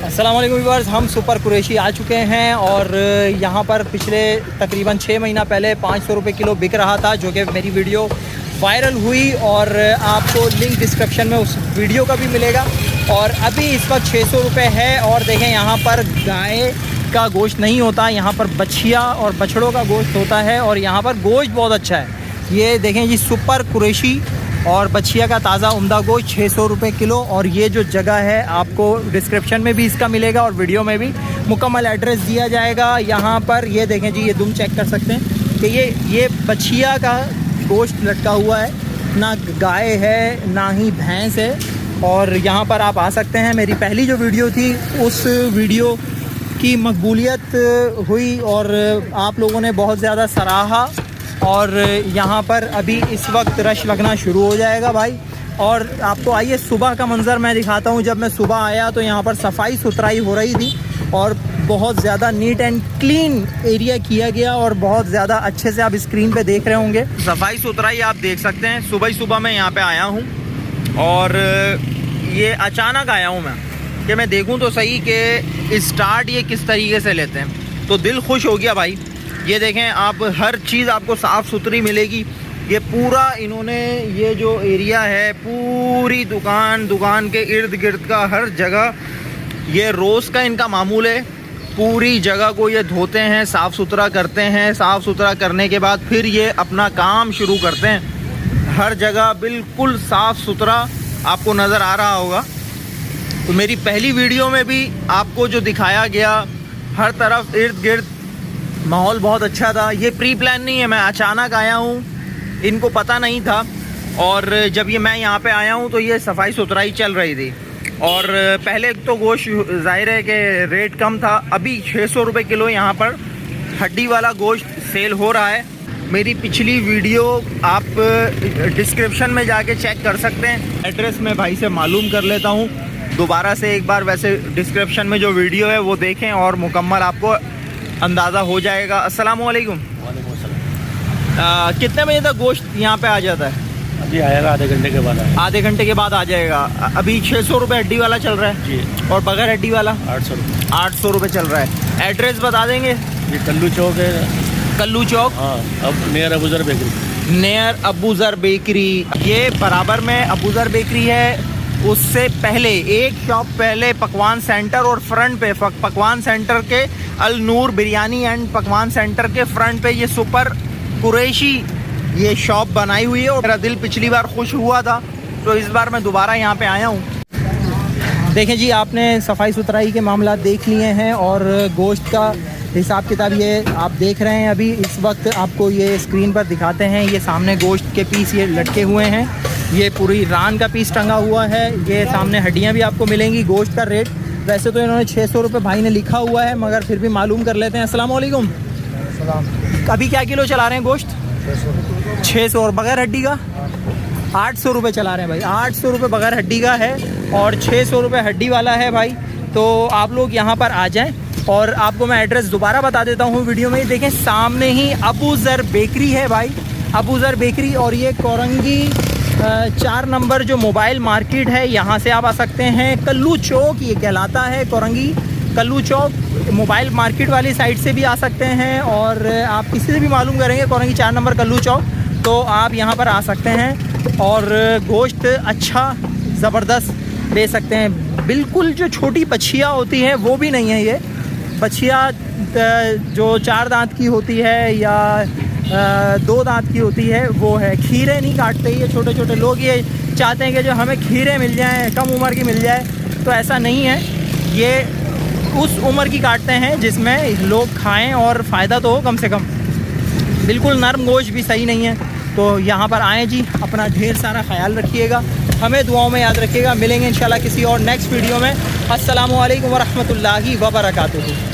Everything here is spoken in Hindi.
अस्सलाम वालेकुम व्यूअर्स, हम सुपर कुरैशी आ चुके हैं और यहाँ पर पिछले तकरीबन 6 महीना पहले 500 रुपये किलो बिक रहा था, जो कि मेरी वीडियो वायरल हुई और आपको लिंक डिस्क्रिप्शन में उस वीडियो का भी मिलेगा। और अभी इस वक्त 600 रुपये है। और देखें, यहाँ पर गाय का गोश्त नहीं होता, यहाँ पर बछिया और बछड़ों का गोश्त होता है और यहाँ पर गोश्त बहुत अच्छा है। ये देखें जी, सुपर कुरैशी और बछिया का ताज़ा उम्दा गोश्त 600 रुपये किलो। और ये जो जगह है आपको डिस्क्रिप्शन में भी इसका मिलेगा और वीडियो में भी मुकम्मल एड्रेस दिया जाएगा। यहाँ पर ये देखें जी, ये दुम चेक कर सकते हैं कि ये बछिया का गोश्त लटका हुआ है, ना गाय है ना ही भैंस है। और यहाँ पर आप आ सकते हैं। मेरी पहली जो वीडियो थी उस वीडियो की मकबूलियत हुई और आप लोगों ने बहुत ज़्यादा सराहा। और यहाँ पर अभी इस वक्त रश लगना शुरू हो जाएगा भाई। और आपको आइए सुबह का मंज़र मैं दिखाता हूँ। जब मैं सुबह आया तो यहाँ पर सफाई सुथराई हो रही थी और बहुत ज़्यादा नीट एंड क्लीन एरिया किया गया और बहुत ज़्यादा अच्छे से आप स्क्रीन पे देख रहे होंगे। सफाई सुथराई आप देख सकते हैं। सुबह ही सुबह मैं यहाँ पे आया हूँ और ये अचानक आया हूँ मैं कि मैं देखूँ तो सही कि स्टार्ट ये किस तरीके से लेते हैं, तो दिल खुश हो गया भाई। ये देखें आप, हर चीज़ आपको साफ़ सुथरी मिलेगी। ये पूरा इन्होंने ये जो एरिया है, पूरी दुकान के इर्द गिर्द का हर जगह ये रोज़ का इनका मामूल है। पूरी जगह को ये धोते हैं, साफ़ सुथरा करते हैं। साफ़ सुथरा करने के बाद फिर ये अपना काम शुरू करते हैं। हर जगह बिल्कुल साफ़ सुथरा आपको नज़र आ रहा होगा। तो मेरी पहली वीडियो में भी आपको जो दिखाया गया, हर तरफ इर्द गिर्द माहौल बहुत अच्छा था। ये प्री प्लान नहीं है, मैं अचानक आया हूँ, इनको पता नहीं था। और जब ये मैं यहाँ पे आया हूँ तो ये सफाई सुथराई चल रही थी। और पहले तो गोश्त ज़ाहिर है कि रेट कम था। अभी 600 रुपये किलो यहाँ पर हड्डी वाला गोश्त सेल हो रहा है। मेरी पिछली वीडियो आप डिस्क्रिप्शन में जाके चेक कर सकते हैं। एड्रेस मैं भाई से मालूम कर लेता हूँ दोबारा से एक बार। वैसे डिस्क्रिप्शन में जो वीडियो है वो देखें और मुकम्मल आपको अंदाज़ा हो जाएगा। अस्सलाम वालेकुम। कितने बजे तक गोश्त यहाँ पे आ जाता है? अभी आएगा आधे घंटे के बाद। आधे घंटे के बाद आ जाएगा। अभी 600 रुपये हड्डी वाला चल रहा है जी, और बगैर हड्डी वाला 800 रुपये। 800 रुपये चल रहा है। एड्रेस बता देंगे? ये कल्लू चौक है। कल्लू चौक, हाँ, अब near Abuzar bakery. Near Abuzar bakery. ये बराबर में अबूज़र बेकरी है। उससे पहले एक शॉप पहले पकवान सेंटर, और फ्रंट पे पकवान सेंटर के अल नूर बिरयानी एंड पकवान सेंटर के फ्रंट पे ये सुपर कुरैशी ये शॉप बनाई हुई है। और मेरा दिल पिछली बार खुश हुआ था तो इस बार मैं दोबारा यहाँ पे आया हूँ। देखें जी, आपने सफाई सुथराई के मामला देख लिए हैं और गोश्त का हिसाब किताब ये आप देख रहे हैं। अभी इस वक्त आपको ये स्क्रीन पर दिखाते हैं। ये सामने गोश्त के पीस ये लटके हुए हैं। ये पूरी रान का पीस टंगा हुआ है। ये सामने हड्डियाँ भी आपको मिलेंगी। गोश्त का रेट वैसे तो इन्होंने 600 रुपये भाई ने लिखा हुआ है, मगर फिर भी मालूम कर लेते हैं। अस्सलाम वालेकुम। अभी क्या किलो चला रहे हैं गोश्त? 600। और बगैर हड्डी का 800 रुपये चला रहे हैं भाई। 800 रुपये बगैर हड्डी का है और 600 रुपये हड्डी वाला है भाई। तो आप लोग यहाँ पर आ जाएँ। और आपको मैं एड्रेस दोबारा बता देता हूँ वीडियो में। देखें सामने ही अबूज़र बेकरी है भाई, अबूज़र बेकरी। और ये कोरंगी 4 नंबर जो मोबाइल मार्केट है, यहाँ से आप आ सकते हैं। कल्लू चौक ये कहलाता है, कोरंगी कल्लू चौक मोबाइल मार्केट वाली साइड से भी आ सकते हैं। और आप किसी से भी मालूम करेंगे कोरंगी 4 नंबर कल्लू चौक, तो आप यहाँ पर आ सकते हैं और गोश्त अच्छा ज़बरदस्त ले सकते हैं। बिल्कुल जो छोटी बछिया होती है वो भी नहीं है। ये बछिया जो 4 दांत की होती है या 2 दांत की होती है वो है। खीरे नहीं काटते ये छोटे छोटे लोग। ये चाहते हैं कि जो हमें खीरे मिल जाएं, कम उम्र की मिल जाए, तो ऐसा नहीं है। ये उस उम्र की काटते हैं जिसमें लोग खाएं और फ़ायदा तो हो कम से कम। बिल्कुल नरम गोश्त भी सही नहीं है। तो यहाँ पर आएँ जी, अपना ढेर सारा ख्याल रखिएगा, हमें दुआओं में याद रखिएगा। मिलेंगे इंशाल्लाह किसी और नेक्स्ट वीडियो में। अस्सलामु अलैकुम व रहमतुल्लाहि व बरकातुहू।